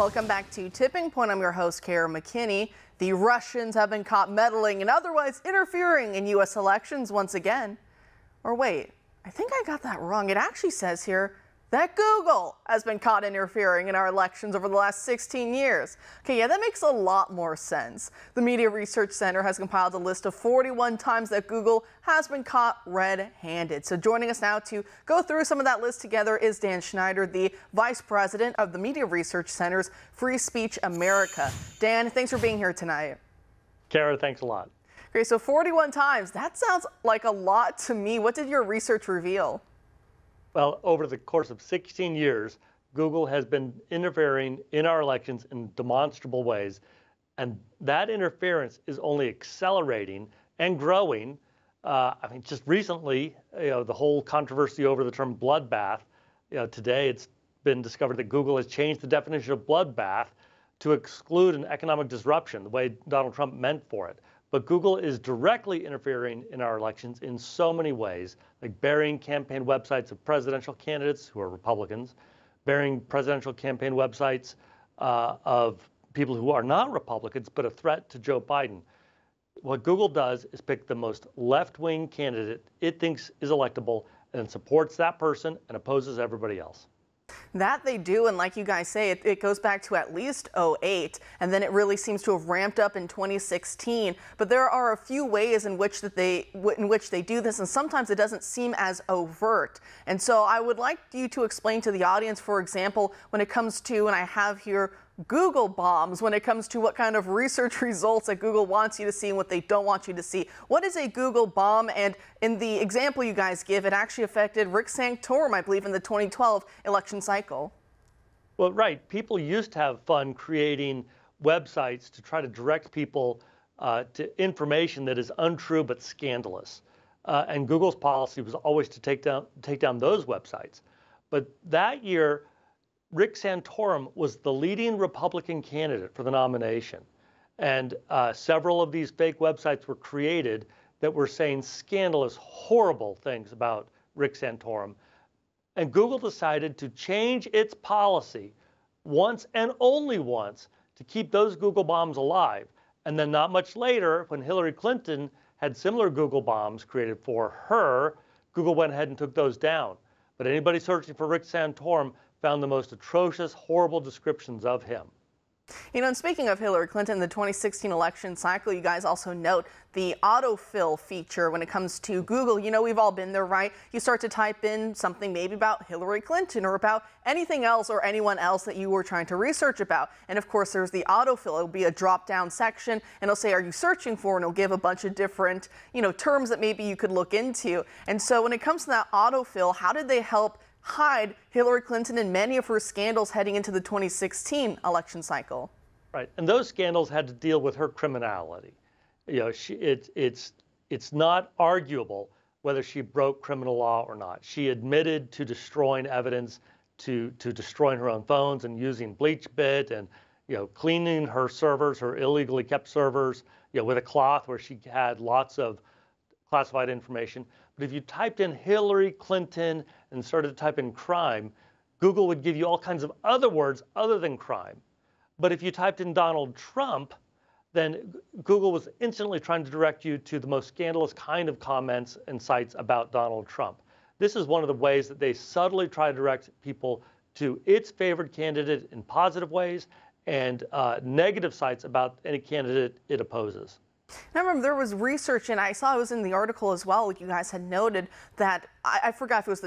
Welcome back to Tipping Point. I'm your host, Kara McKinney. The Russians have been caught meddling and otherwise interfering in U.S. elections once again. Or wait, I think I got that wrong. It actually says here that Google has been caught interfering in our elections over the last 16 years. Okay, yeah, that makes a lot more sense. The Media Research Center has compiled a list of 41 times that Google has been caught red-handed. So joining us now to go through some of that list together is Dan Schneider, the Vice President of the Media Research Center's Free Speech America. Dan, thanks for being here tonight. Kara, thanks a lot. Okay, so 41 times, that sounds like a lot to me. What did your research reveal? Well, over the course of 16 years, Google has been interfering in our elections in demonstrable ways, and that interference is only accelerating and growing. Just recently, the whole controversy over the term bloodbath. Today it's been discovered that Google has changed the definition of bloodbath to exclude an economic disruption, the way Donald Trump meant for it. But Google is directly interfering in our elections in so many ways, like burying campaign websites of presidential candidates who are Republicans, burying presidential campaign websites of people who are not Republicans, but a threat to Joe Biden. What Google does is pick the most left-wing candidate it thinks is electable and supports that person and opposes everybody else. That they do, and like you guys say, it goes back to at least 2008, and then it really seems to have ramped up in 2016. But there are a few ways in which they do this, and sometimes it doesn't seem as overt. And so I would like you to explain to the audience, for example, when it comes to, and I have here, Google bombs, when it comes to what kind of research results that Google wants you to see and what they don't want you to see. What is a Google bomb? And in the example you guys give, it actually affected Rick Santorum, I believe, in the 2012 election cycle. Well, right. People used to have fun creating websites to try to direct people to information that is untrue but scandalous. And Google's policy was always to take down those websites. But that year, Rick Santorum was the leading Republican candidate for the nomination. And several of these fake websites were created that were saying scandalous, horrible things about Rick Santorum. And Google decided to change its policy once and only once to keep those Google bombs alive. And then not much later, when Hillary Clinton had similar Google bombs created for her, Google went ahead and took those down. But anybody searching for Rick Santorum found the most atrocious, horrible descriptions of him. And speaking of Hillary Clinton, the 2016 election cycle, you guys also note the autofill feature when it comes to Google. We've all been there, right? You start to type in something maybe about Hillary Clinton or about anything else or anyone else that you were trying to research about. And of course, there's the autofill. It'll be a drop-down section, and it'll say, are you searching for? And it'll give a bunch of different, terms that maybe you could look into. And so when it comes to that autofill, how did they help hide Hillary Clinton and many of her scandals heading into the 2016 election cycle? Right, and those scandals had to deal with her criminality. It's not arguable whether she broke criminal law or not. She admitted to destroying evidence, to destroying her own phones and using BleachBit and cleaning her servers, her illegally kept servers, with a cloth where she had lots of classified information. But if you typed in Hillary Clinton and started to type in crime, Google would give you all kinds of other words other than crime. But if you typed in Donald Trump, then Google was instantly trying to direct you to the most scandalous kind of comments and sites about Donald Trump. This is one of the ways that they subtly try to direct people to its favored candidate in positive ways and negative sites about any candidate it opposes. And I remember there was research, and I saw it was in the article as well, like you guys had noted, that I forgot if it was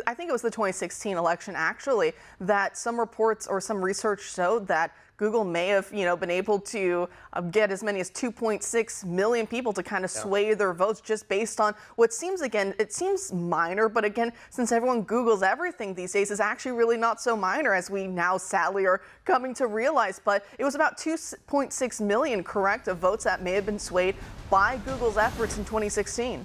I think it was the 2016 election actually, that some reports or some research showed that Google may have, been able to get as many as 2.6 million people to kind of sway their votes just based on what seems, again, it seems minor, but again, since everyone Googles everything these days, is actually really not so minor as we now sadly are coming to realize. But it was about 2.6 million, correct, of votes that may have been swayed by Google's efforts in 2016.